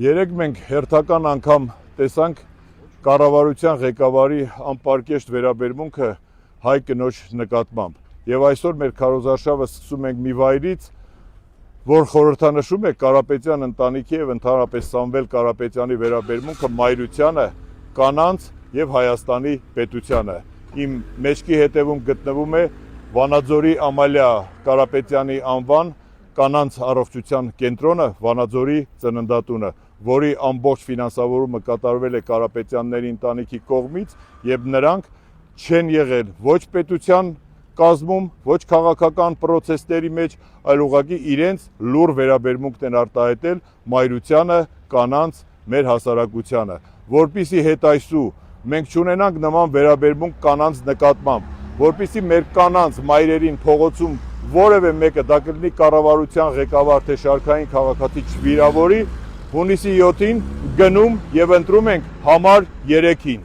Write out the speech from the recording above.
Երեկ մենք հերթական անգամ տեսանք կառավարության ղեկավարի անպարկեշտ վերաբերմունքը հայ կնոջ նկատմամբ եւ այսօր մեր քարոզարշավը սկսում ենք մի վայրից, որ խորհրդանշում է Կարապետյան ընտանիքի եւ ընդհանրապես Սամվել Կարապետյանի վերաբերմունքը մայրությանը, կանանց եւ Հայաստանի պետությանը։ Իմ մեջքի հետևում գտնվում է Վանաձորի Ամալիա Կարապետյանի անվան կանանց առողջության կենտրոնը, Վանաձորի ծննդատունը, որի ամբողջ ֆինանսավորումը կատարվել է Կարապետյանների ընտանիքի կողմից եւ նրանք չեն եղել ոչ պետության կազմում, ոչ քաղաքական պրոցեսների մեջ, այլ ուղղակի իրենց լուր վերաբերմունքն են արտահայտել մայրությանը, կանանց, մեր հասարակությանը, որպիսի հետայսու մենք չունենանք նման վերաբերմունք կանանց նկատմամբ, որպիսի մեր կանանց մայրերին փողոցում որևէ մեկը դա կլինի կառավարության ղեկավար թե շարքային քաղաքացի չվիրավորի, հունիսի 7-ին գնում եւ ընտրում ենք համար 3-ին։